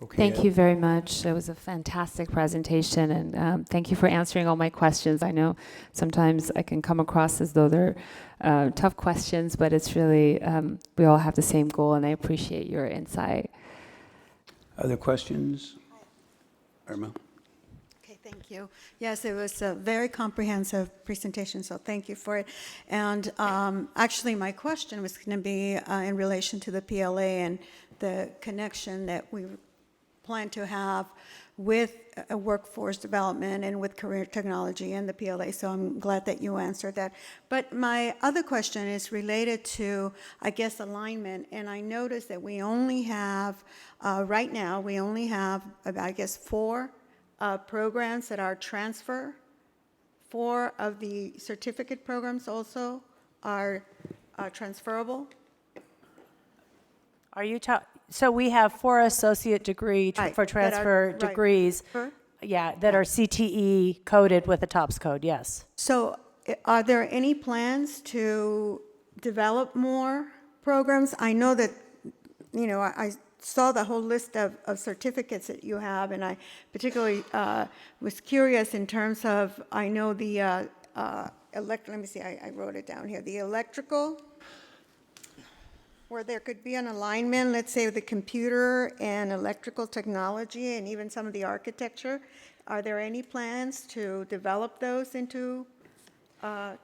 Okay. Thank you very much. It was a fantastic presentation, and thank you for answering all my questions. I know sometimes I can come across as though they're tough questions, but it's really, we all have the same goal, and I appreciate your insight. Other questions? Irma? Okay, thank you. Yes, it was a very comprehensive presentation, so thank you for it. And actually, my question was going to be in relation to the PLA and the connection that we plan to have with workforce development and with career technology and the PLA, so I'm glad that you answered that. But my other question is related to, I guess, alignment, and I noticed that we only have, right now, we only have, I guess, 4 programs that are transfer. 4 of the certificate programs also are transferable. Are you so we have 4 associate degree Right, for that are- transfer right. degrees, Sure. yeah, that are CTE coded with the TOPS code, yes. So are there any plans to develop more programs? I know that, I saw the whole list of certificates that you have, and I particularly was curious in terms of, I know the, let me see, I wrote it down here, the electrical, where there could be an alignment, let's say with the computer and electrical technology and even some of the architecture. Are there any plans to develop those into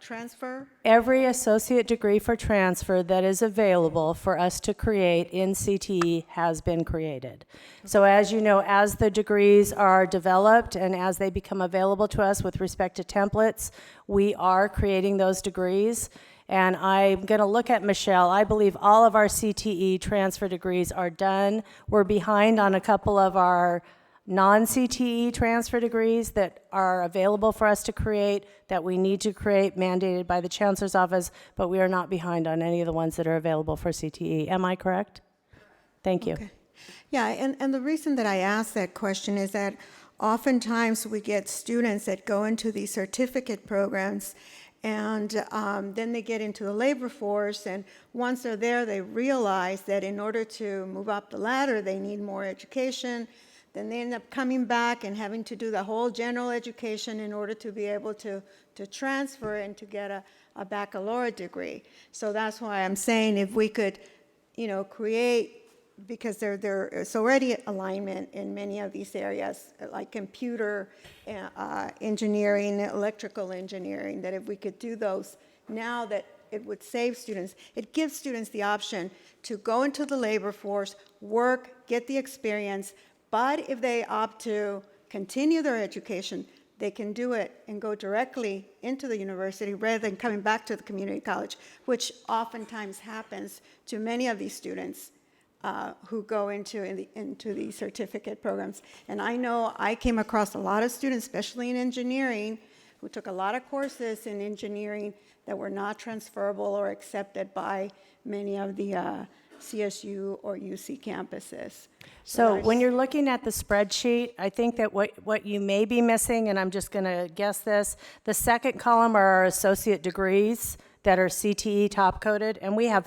transfer? Every associate degree for transfer that is available for us to create in CTE has been created. So as you know, as the degrees are developed and as they become available to us with respect to templates, we are creating those degrees. And I'm going to look at Michelle. I believe all of our CTE transfer degrees are done. We're behind on a couple of our non-CTE transfer degrees that are available for us to create, that we need to create, mandated by the Chancellor's Office, but we are not behind on any of the ones that are available for CTE. Am I correct? Thank you. Okay. Yeah, and the reason that I ask that question is that oftentimes we get students that go into these certificate programs, and then they get into the labor force, and once they're there, they realize that in order to move up the ladder, they need more education. Then they end up coming back and having to do the whole general education in order to be able to transfer and to get a baccalaureate degree. So that's why I'm saying if we could, create, because there's already alignment in many of these areas, like computer engineering, electrical engineering, that if we could do those now, that it would save students. It gives students the option to go into the labor force, work, get the experience, but if they opt to continue their education, they can do it and go directly into the university rather than coming back to the community college, which oftentimes happens to many of these students who go into the certificate programs. And I know I came across a lot of students, especially in engineering, who took a lot of courses in engineering that were not transferable or accepted by many of the CSU or UC campuses. So when you're looking at the spreadsheet, I think that what you may be missing, and I'm just going to guess this, the second column are our associate degrees that are CTE top coded, and we have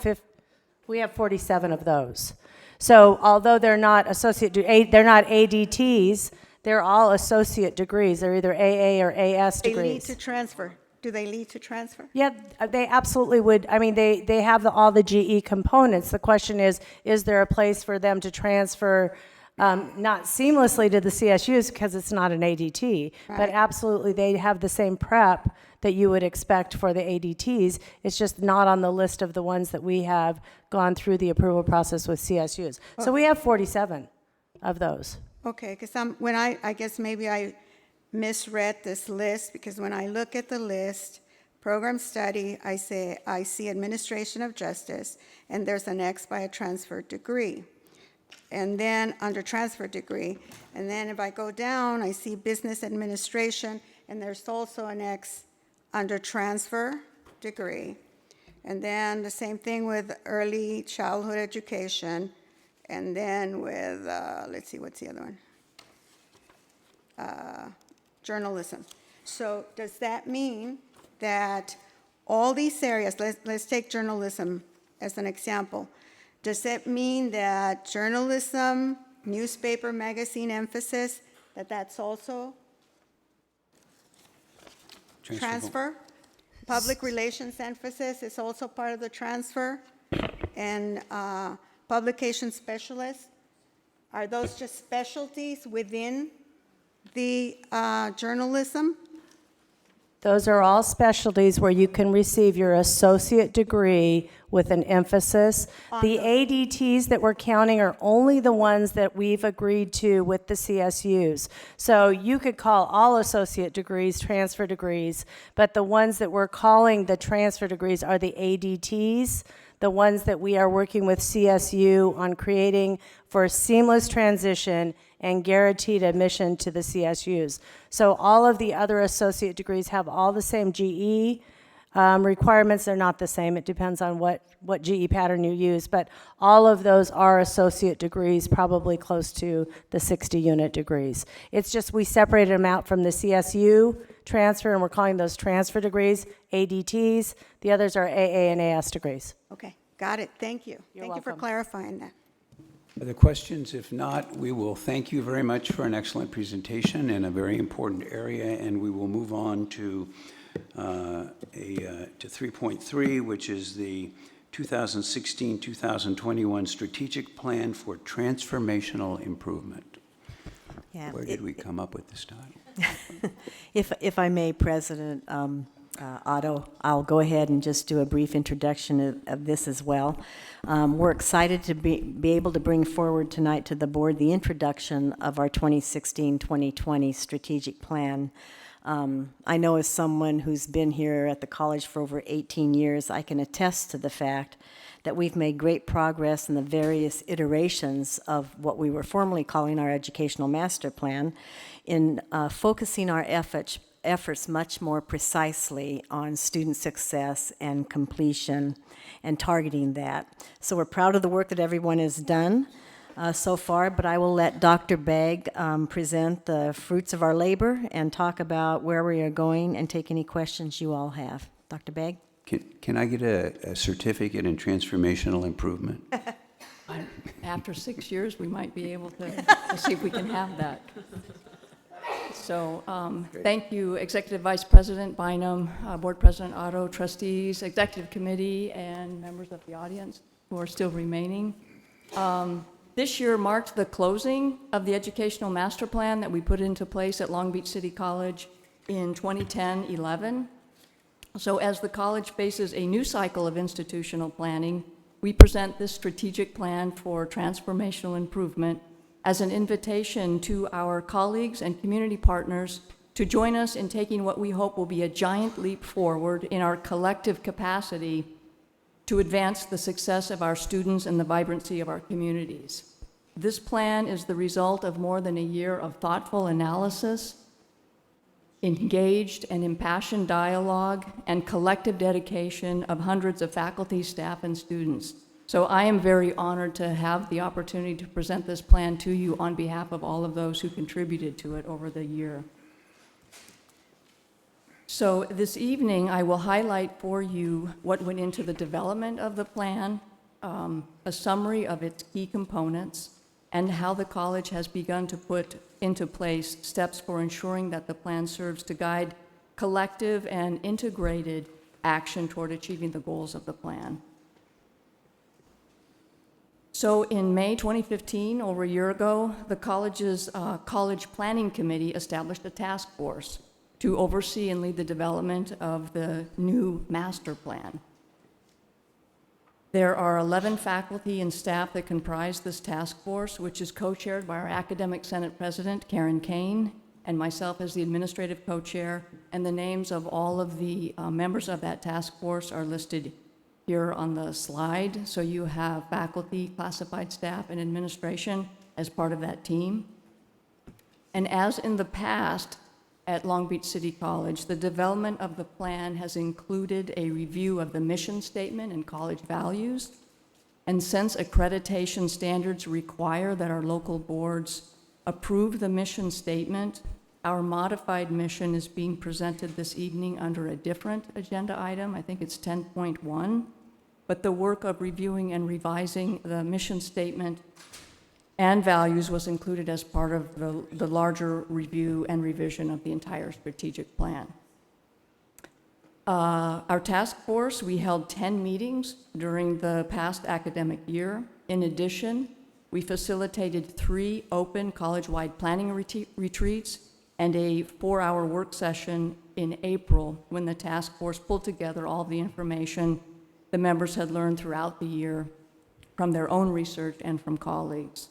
47 of those. So although they're not they're not ADTs, they're all associate degrees. They're either AA or AS They degrees. lead to transfer. Do they lead to transfer? Yeah, they absolutely would. I mean, they have all the GE components. The question is there a place for them to transfer, not seamlessly to the CSUs because it's not an ADT, but Right. absolutely they have the same prep that you would expect for the ADTs. It's just not on the list of the ones that we have gone through the approval process with CSUs. So we have 47 of those. Okay, because I guess maybe I misread this list, because when I look at the list, program study, I see administration of justice, and there's an X by a transfer degree. And then under transfer degree, and then if I go down, I see business administration, and there's also an X under transfer degree. And then the same thing with early childhood education, and then with, let's see, what's the other one? Journalism. So does that mean that all these areas, let's take journalism as an example. Does that mean that journalism newspaper, magazine emphasis, that's also transfer. Public relations emphasis is also part of the transfer. And publication specialist, are those just specialties within the journalism? Those are all specialties where you can receive your associate degree with an emphasis. The ADTs that we're counting are only the ones that we've agreed to with the CSUs. So you could call all associate degrees transfer degrees, but the ones that we're calling the transfer degrees are the ADTs, the ones that we are working with CSU on creating for a seamless transition and guaranteed admission to the CSUs. So all of the other associate degrees have all the same GE requirements. They're not the same. It depends on what GE pattern you use, but all of those are associate degrees, probably close to the 60-unit degrees. It's just we separated them out from the CSU transfer, and we're calling those transfer degrees, ADTs. The others are AA and AS degrees. Okay, got it. Thank you. You're Thank you for welcome. clarifying that. Other questions? If not, we will thank you very much for an excellent presentation in a very important area, and we will move on to 3.3, which is the 2016-2021 Strategic Plan for Transformational Improvement. Yeah, Where did we come up with this title? If I may, President Otto, I'll go ahead and just do a brief introduction of this as well. We're excited to be able to bring forward tonight to the board the introduction of our 2016-2020 strategic plan. I know as someone who's been here at the college for over 18 years, I can attest to the fact that we've made great progress in the various iterations of what we were formerly calling our educational master plan in focusing our efforts much more precisely on student success and completion and targeting that. So we're proud of the work that everyone has done so far, but I will let Dr. Begg present the fruits of our labor and talk about where we are going and take any questions you all have. Dr. Begg? Can I get a certificate in transformational improvement? After 6 years, we might be able to see if we can have that. So thank you, Executive Vice President Bynum, Board President Otto, trustees, Executive Committee, and members of the audience who are still remaining. This year marked the closing of the Educational Master Plan that we put into place at Long Beach City College in 2010-11. So as the college faces a new cycle of institutional planning, we present this strategic plan for transformational improvement as an invitation to our colleagues and community partners to join us in taking what we hope will be a giant leap forward in our collective capacity to advance the success of our students and the vibrancy of our communities. This plan is the result of more than a year of thoughtful analysis, engaged and impassioned dialogue, and collective dedication of hundreds of faculty, staff, and students. So I am very honored to have the opportunity to present this plan to you on behalf of all of those who contributed to it over the year. So this evening, I will highlight for you what went into the development of the plan, a summary of its key components, and how the college has begun to put into place steps for ensuring that the plan serves to guide collective and integrated action toward achieving the goals of the plan. So in May 2015, over a year ago, the college's College Planning Committee established a task force to oversee and lead the development of the new master plan. There are 11 faculty and staff that comprise this task force, which is co-chaired by our Academic Senate President, Karen Kane, and myself as the administrative co-chair, and the names of all of the members of that task force are listed here on the slide. So you have faculty, classified staff, and administration as part of that team. And as in the past at Long Beach City College, the development of the plan has included a review of the mission statement and college values. And since accreditation standards require that our local boards approve the mission statement, our modified mission is being presented this evening under a different agenda item. I think it's 10.1. But the work of reviewing and revising the mission statement and values was included as part of the larger review and revision of the entire strategic plan. Our task force, we held 10 meetings during the past academic year. In addition, we facilitated 3 open college-wide planning retreats and a 4-hour work session in April when the task force pulled together all the information the members had learned throughout the year from their own research and from colleagues.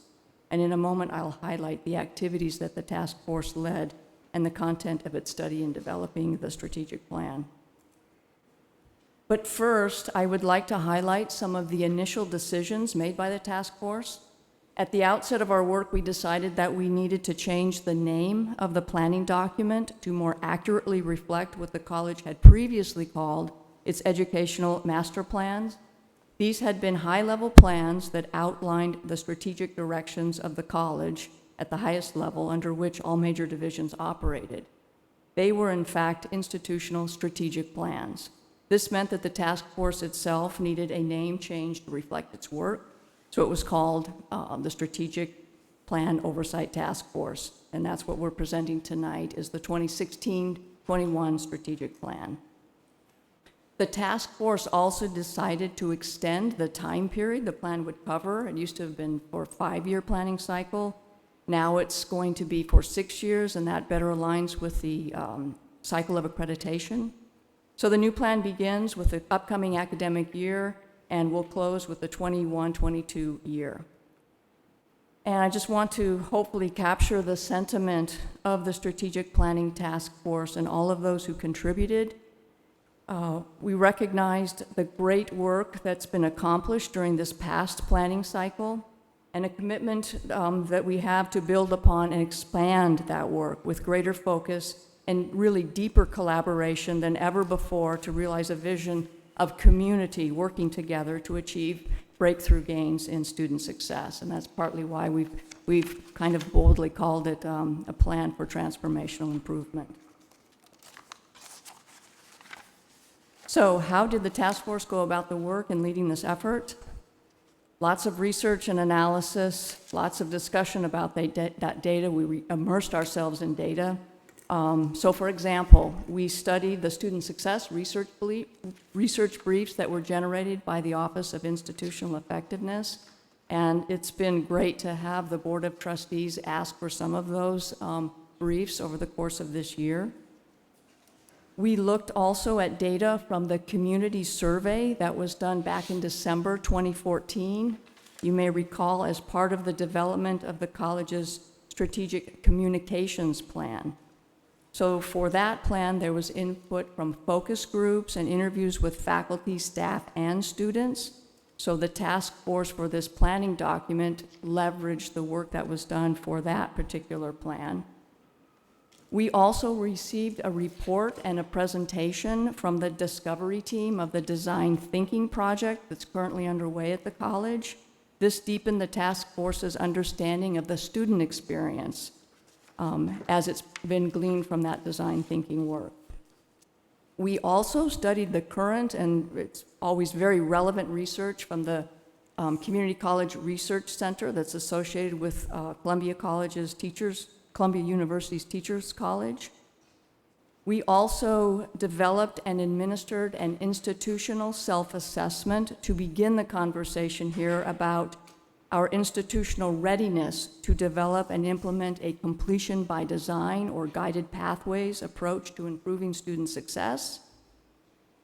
And in a moment, I'll highlight the activities that the task force led and the content of its study in developing the strategic plan. But first, I would like to highlight some of the initial decisions made by the task force. At the outset of our work, we decided that we needed to change the name of the planning document to more accurately reflect what the college had previously called its educational master plans. These had been high-level plans that outlined the strategic directions of the college at the highest level under which all major divisions operated. They were, in fact, institutional strategic plans. This meant that the task force itself needed a name change to reflect its work, so it was called the Strategic Plan Oversight Task Force, and that's what we're presenting tonight, is the 2016-21 Strategic Plan. The task force also decided to extend the time period the plan would cover. It used to have been for a 5-year planning cycle. Now it's going to be for 6 years, and that better aligns with the cycle of accreditation. So the new plan begins with the upcoming academic year and will close with the 21-22 year. And I just want to hopefully capture the sentiment of the Strategic Planning Task Force and all of those who contributed. We recognized the great work that's been accomplished during this past planning cycle and a commitment that we have to build upon and expand that work with greater focus and really deeper collaboration than ever before to realize a vision of community working together to achieve breakthrough gains in student success. And that's partly why we've kind of boldly called it a plan for transformational improvement. So how did the task force go about the work in leading this effort? Lots of research and analysis, lots of discussion about that data. We immersed ourselves in data. So for example, we studied the student success research briefs that were generated by the Office of Institutional Effectiveness. And it's been great to have the Board of Trustees ask for some of those briefs over the course of this year. We looked also at data from the community survey that was done back in December 2014. You may recall as part of the development of the college's strategic communications plan. So for that plan, there was input from focus groups and interviews with faculty, staff, and students. So the task force for this planning document leveraged the work that was done for that particular plan. We also received a report and a presentation from the discovery team of the design thinking project that's currently underway at the college. This deepened the task force's understanding of the student experience as it's been gleaned from that design thinking work. We also studied the current, and it's always very relevant research from the Community College Research Center that's associated with Columbia University's Teachers College. We also developed and administered an institutional self-assessment to begin the conversation here about our institutional readiness to develop and implement a completion by design or guided pathways approach to improving student success.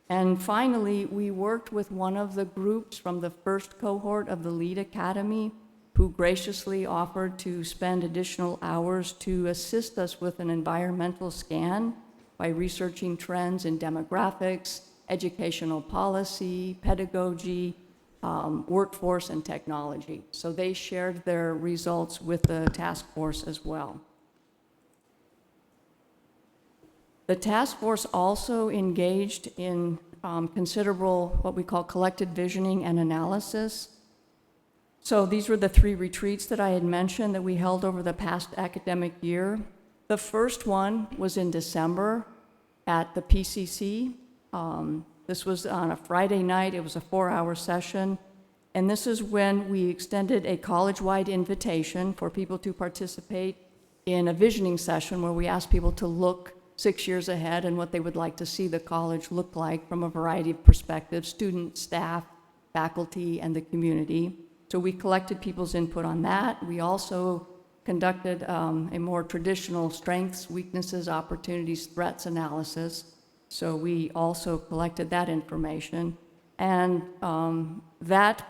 And finally, we worked with one of the groups from the first cohort of the LEAD Academy who graciously offered to spend additional hours to assist us with an environmental scan by researching trends in demographics, educational policy, pedagogy, workforce, and technology. So they shared their results with the task force as well. The task force also engaged in considerable, what we call collected visioning and analysis. So these were the 3 retreats that I had mentioned that we held over the past academic year. The first one was in December at the PCC. This was on a Friday night. It was a 4-hour session. And this is when we extended a college-wide invitation for people to participate in a visioning session where we asked people to look 6 years ahead and what they would like to see the college look like from a variety of perspectives, students, staff, faculty, and the community. So we collected people's input on that. We also conducted a more traditional strengths, weaknesses, opportunities, threats analysis. So we also collected that information. And that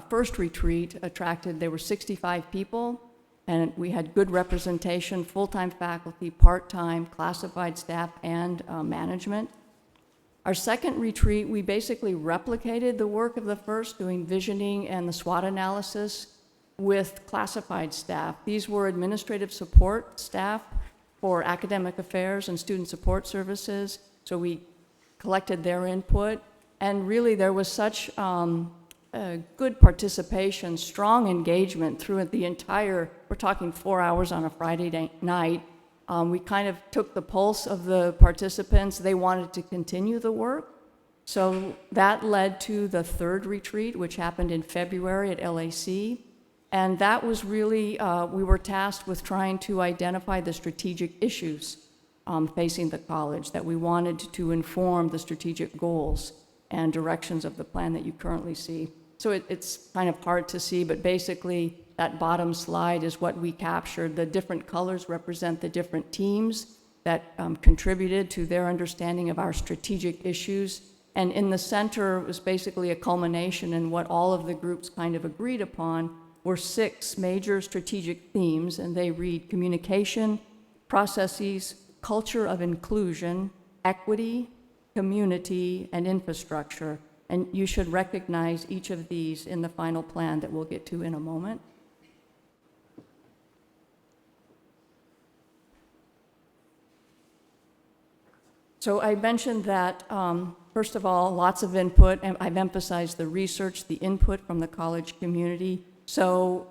first retreat there were 65 people, and we had good representation, full-time faculty, part-time, classified staff, and management. Our second retreat, we basically replicated the work of the first, doing visioning and the SWOT analysis with classified staff. These were administrative support staff for academic affairs and student support services. So we collected their input, and really there was such good participation, strong engagement through the entire, we're talking 4 hours on a Friday night. We kind of took the pulse of the participants. They wanted to continue the work. So that led to the third retreat, which happened in February at LAC. And that was really, we were tasked with trying to identify the strategic issues facing the college that we wanted to inform the strategic goals and directions of the plan that you currently see. So it's kind of hard to see, but basically that bottom slide is what we captured. The different colors represent the different teams that contributed to their understanding of our strategic issues. And in the center was basically a culmination, and what all of the groups kind of agreed upon were 6 major strategic themes, and they read communication, processes, culture of inclusion, equity, community, and infrastructure. And you should recognize each of these in the final plan that we'll get to in a moment. So I mentioned that, first of all, lots of input, and I've emphasized the research, the input from the college community. So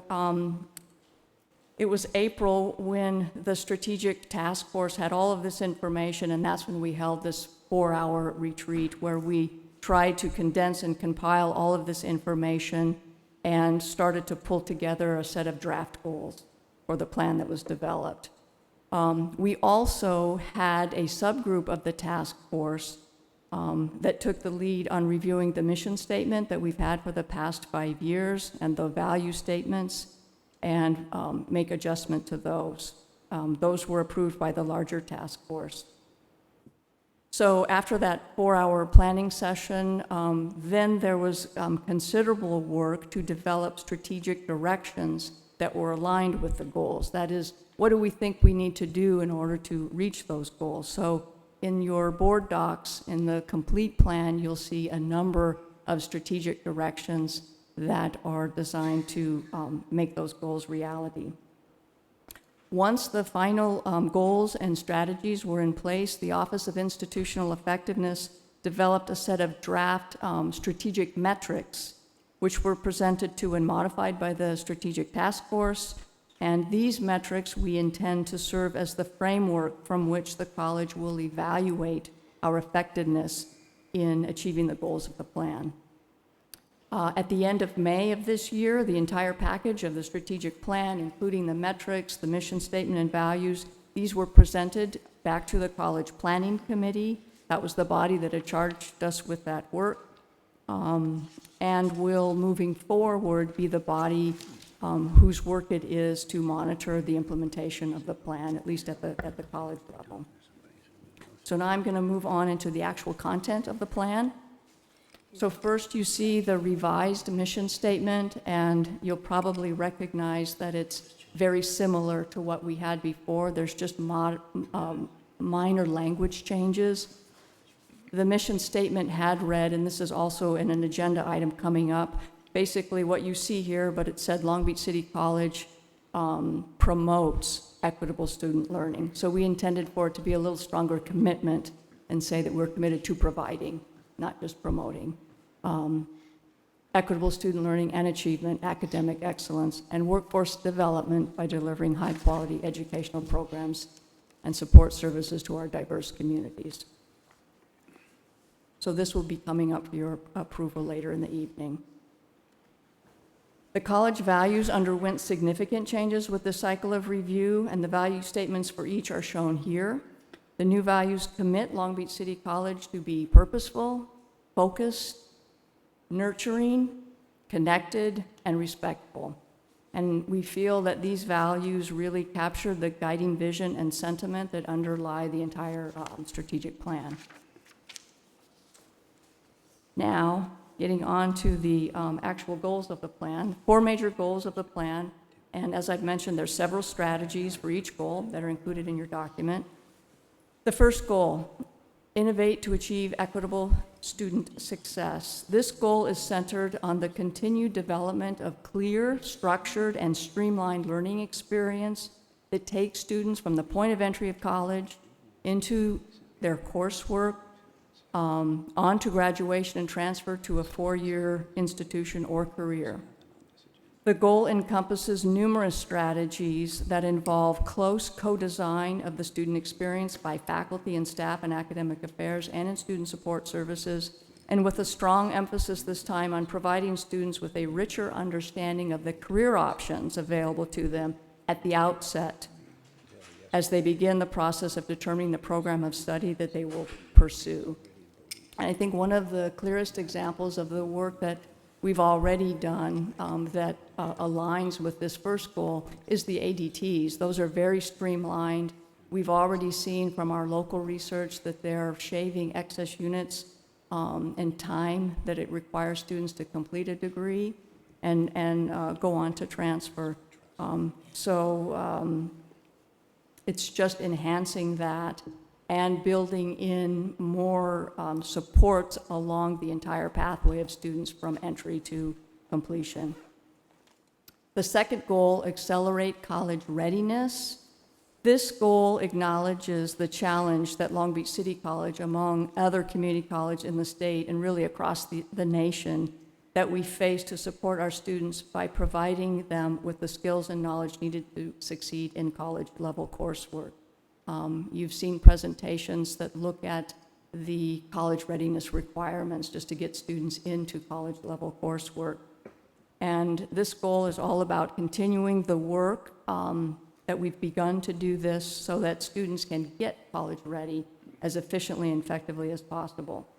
it was April when the strategic task force had all of this information, and that's when we held this 4-hour retreat where we tried to condense and compile all of this information and started to pull together a set of draft goals for the plan that was developed. We also had a subgroup of the task force that took the lead on reviewing the mission statement that we've had for the past 5 years and the value statements, and make adjustment to those. Those were approved by the larger task force. So after that 4-hour planning session, then there was considerable work to develop strategic directions that were aligned with the goals. That is, what do we think we need to do in order to reach those goals? So in your board docs, in the complete plan, you'll see a number of strategic directions that are designed to make those goals reality. Once the final goals and strategies were in place, the Office of Institutional Effectiveness developed a set of draft strategic metrics, which were presented to and modified by the Strategic Task Force. And these metrics we intend to serve as the framework from which the college will evaluate our effectiveness in achieving the goals of the plan. At the end of May of this year, the entire package of the strategic plan, including the metrics, the mission statement, and values, these were presented back to the College Planning Committee. That was the body that had charged us with that work, and will, moving forward, be the body whose work it is to monitor the implementation of the plan, at least at the college level. So now I'm going to move on into the actual content of the plan. So first you see the revised mission statement, and you'll probably recognize that it's very similar to what we had before. There's just minor language changes. The mission statement had read, and this is also in an agenda item coming up, basically what you see here, but it said Long Beach City College promotes equitable student learning. So we intended for it to be a little stronger commitment and say that we're committed to providing, not just promoting. Equitable student learning and achievement, academic excellence, and workforce development by delivering high-quality educational programs and support services to our diverse communities. So this will be coming up for your approval later in the evening. The college values underwent significant changes with this cycle of review, and the value statements for each are shown here. The new values commit Long Beach City College to be purposeful, focused, nurturing, connected, and respectful. And we feel that these values really capture the guiding vision and sentiment that underlie the entire strategic plan. Now, getting on to the actual goals of the plan, 4 major goals of the plan, and as I've mentioned, there's several strategies for each goal that are included in your document. The first goal, innovate to achieve equitable student success. This goal is centered on the continued development of clear, structured, and streamlined learning experience that takes students from the point of entry of college into their coursework, on to graduation and transfer to a 4-year institution or career. The goal encompasses numerous strategies that involve close co-design of the student experience by faculty and staff in academic affairs and in student support services, and with a strong emphasis this time on providing students with a richer understanding of the career options available to them at the outset as they begin the process of determining the program of study that they will pursue. And I think one of the clearest examples of the work that we've already done that aligns with this first goal is the ADTs. Those are very streamlined. We've already seen from our local research that they're shaving excess units and time that it requires students to complete a degree and go on to transfer. It's just enhancing that and building in more supports along the entire pathway of students from entry to completion. The second goal, accelerate college readiness. This goal acknowledges the challenge that Long Beach City College, among other community colleges in the state and really across the nation, that we face to support our students by providing them with the skills and knowledge needed to succeed in college-level coursework. You've seen presentations that look at the college readiness requirements just to get students into college-level coursework. And this goal is all about continuing the work that we've begun to do this so that students can get college ready as efficiently and effectively as possible.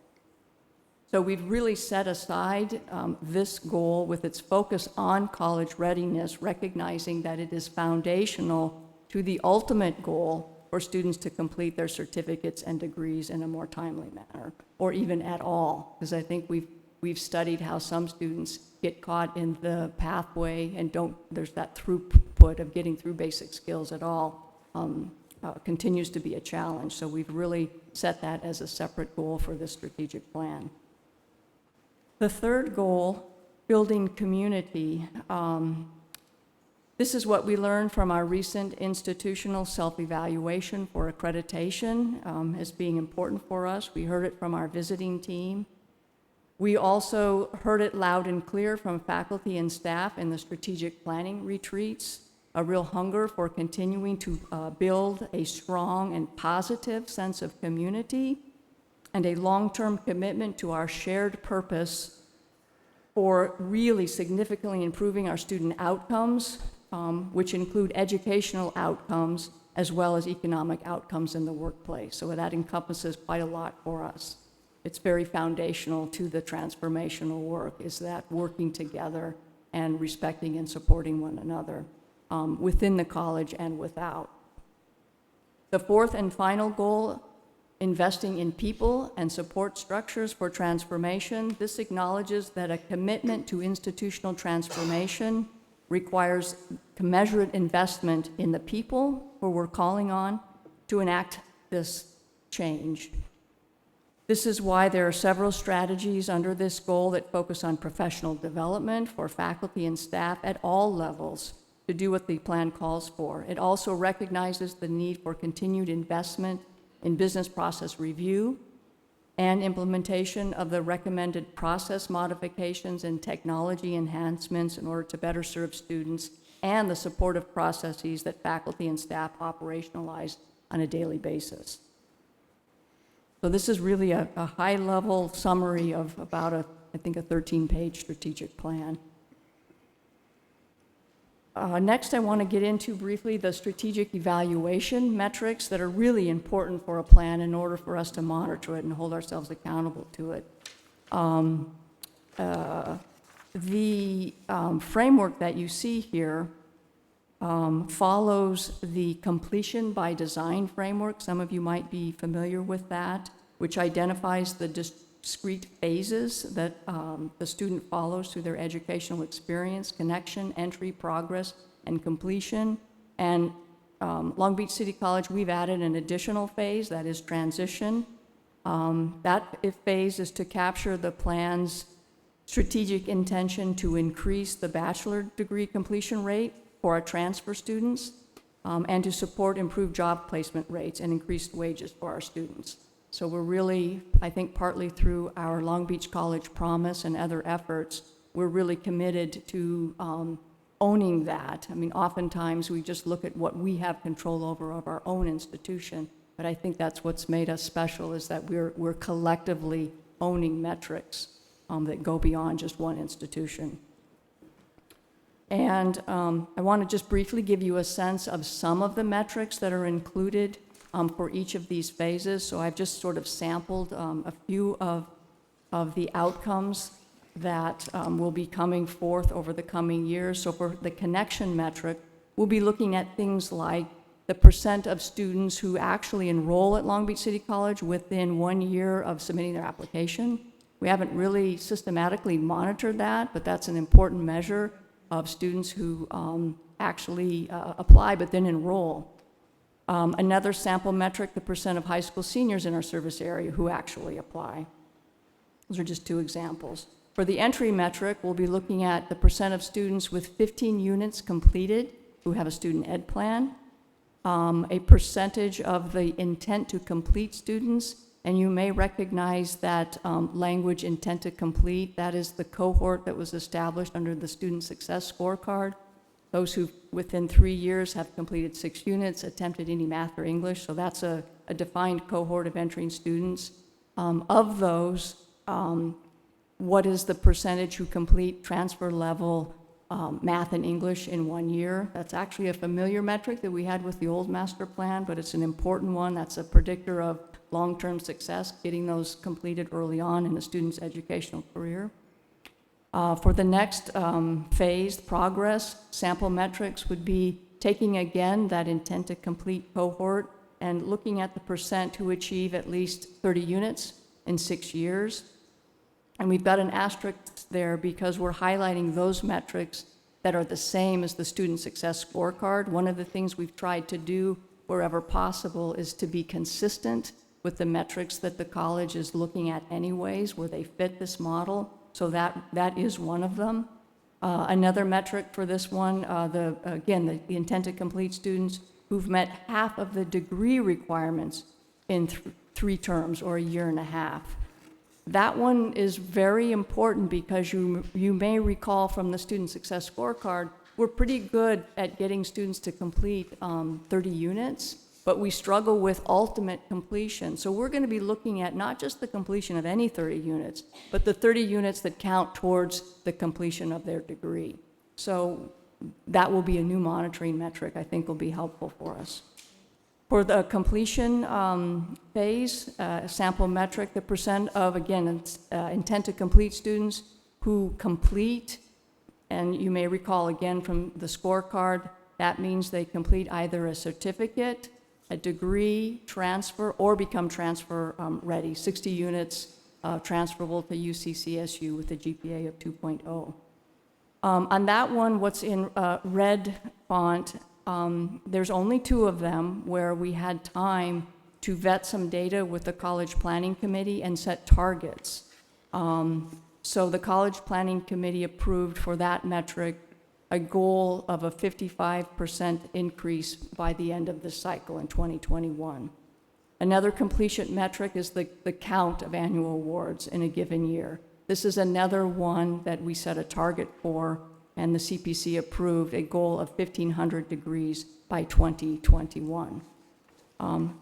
So we've really set aside this goal with its focus on college readiness, recognizing that it is foundational to the ultimate goal for students to complete their certificates and degrees in a more timely manner, or even at all, because I think we've studied how some students get caught in the pathway and there's that throughput of getting through basic skills at all, continues to be a challenge. So we've really set that as a separate goal for this strategic plan. The third goal, building community. This is what we learned from our recent institutional self-evaluation for accreditation as being important for us. We heard it from our visiting team. We also heard it loud and clear from faculty and staff in the strategic planning retreats, a real hunger for continuing to build a strong and positive sense of community and a long-term commitment to our shared purpose for really significantly improving our student outcomes, which include educational outcomes as well as economic outcomes in the workplace. So that encompasses quite a lot for us. It's very foundational to the transformational work, is that working together and respecting and supporting one another within the college and without. The fourth and final goal, investing in people and support structures for transformation. This acknowledges that a commitment to institutional transformation requires commensurate investment in the people who we're calling on to enact this change. This is why there are several strategies under this goal that focus on professional development for faculty and staff at all levels to do what the plan calls for. It also recognizes the need for continued investment in business process review and implementation of the recommended process modifications and technology enhancements in order to better serve students and the supportive processes that faculty and staff operationalize on a daily basis. So this is really a high-level summary of about I think a 13-page strategic plan. Next, I want to get into briefly the strategic evaluation metrics that are really important for a plan in order for us to monitor it and hold ourselves accountable to it. The framework that you see here follows the completion by design framework. Some of you might be familiar with that, which identifies the discrete phases that the student follows through their educational experience: connection, entry, progress, and completion. And Long Beach City College, we've added an additional phase, that is transition. That phase is to capture the plan's strategic intention to increase the bachelor degree completion rate for our transfer students, and to support improved job placement rates and increased wages for our students. So we're really, I think partly through our Long Beach College Promise and other efforts, we're really committed to owning that. I mean, oftentimes we just look at what we have control over of our own institution, but I think that's what's made us special, is that we're collectively owning metrics that go beyond just one institution. And I want to just briefly give you a sense of some of the metrics that are included for each of these phases. So I've just sort of sampled a few of the outcomes that will be coming forth over the coming years. So for the connection metric, we'll be looking at things like the percent of students who actually enroll at Long Beach City College within 1 year of submitting their application. We haven't really systematically monitored that, but that's an important measure of students who actually apply but then enroll. Another sample metric, the percent of high school seniors in our service area who actually apply. Those are just two examples. For the entry metric, we'll be looking at the percent of students with 15 units completed who have a student ed plan, a percentage of the intent to complete students, and you may recognize that language intent to complete. That is the cohort that was established under the Student Success Scorecard. Those who within 3 years have completed 6 units, attempted any math or English, so that's a defined cohort of entering students. Of those, what is the percentage who complete transfer level math and English in 1 year? That's actually a familiar metric that we had with the old master plan, but it's an important one. That's a predictor of long-term success, getting those completed early on in a student's educational career. For the next phase, progress, sample metrics would be taking again that intent to complete cohort and looking at the percent who achieve at least 30 units in 6 years. And we've got an asterisk there because we're highlighting those metrics that are the same as the Student Success Scorecard. One of the things we've tried to do wherever possible is to be consistent with the metrics that the college is looking at anyways, where they fit this model. So that is one of them. Another metric for this one, the intent to complete students who've met half of the degree requirements in 3 terms or a year and a half. That one is very important because you may recall from the Student Success Scorecard, we're pretty good at getting students to complete 30 units, but we struggle with ultimate completion. So we're going to be looking at not just the completion of any 30 units, but the 30 units that count towards the completion of their degree. So that will be a new monitoring metric I think will be helpful for us. For the completion phase, sample metric, the percent of, again, intent to complete students who complete, and you may recall again from the scorecard, that means they complete either a certificate, a degree, transfer, or become transfer ready. 60 units transferable to UCCSU with a GPA of 2.0. On that one, what's in red font, there's only 2 of them where we had time to vet some data with the College Planning Committee and set targets. So the College Planning Committee approved for that metric a goal of a 55% increase by the end of the cycle in 2021. Another completion metric is the count of annual awards in a given year. This is another one that we set a target for, and the CPC approved a goal of 1,500 degrees by 2021.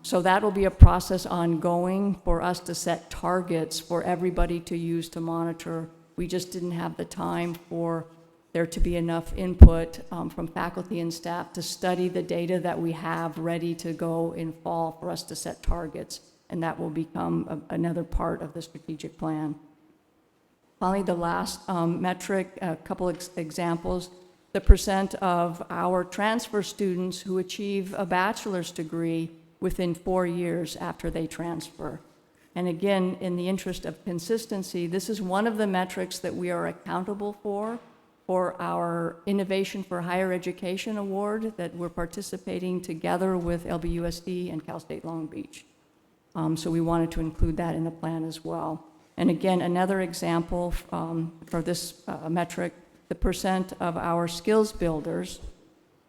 So that'll be a process ongoing for us to set targets for everybody to use to monitor. We just didn't have the time for there to be enough input from faculty and staff to study the data that we have ready to go in fall for us to set targets, and that will become another part of the strategic plan. Finally, the last metric, a couple examples, the percent of our transfer students who achieve a bachelor's degree within 4 years after they transfer. And again, in the interest of consistency, this is one of the metrics that we are accountable for our Innovation for Higher Education Award that we're participating together with LBUSD and Cal State Long Beach. So we wanted to include that in the plan as well. And again, another example for this metric, the percent of our skills builders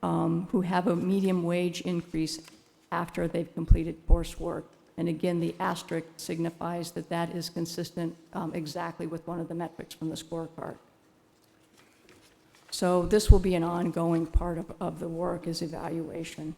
who have a medium wage increase after they've completed coursework. And again, the asterisk signifies that that is consistent exactly with one of the metrics from the scorecard. So this will be an ongoing part of the work is evaluation.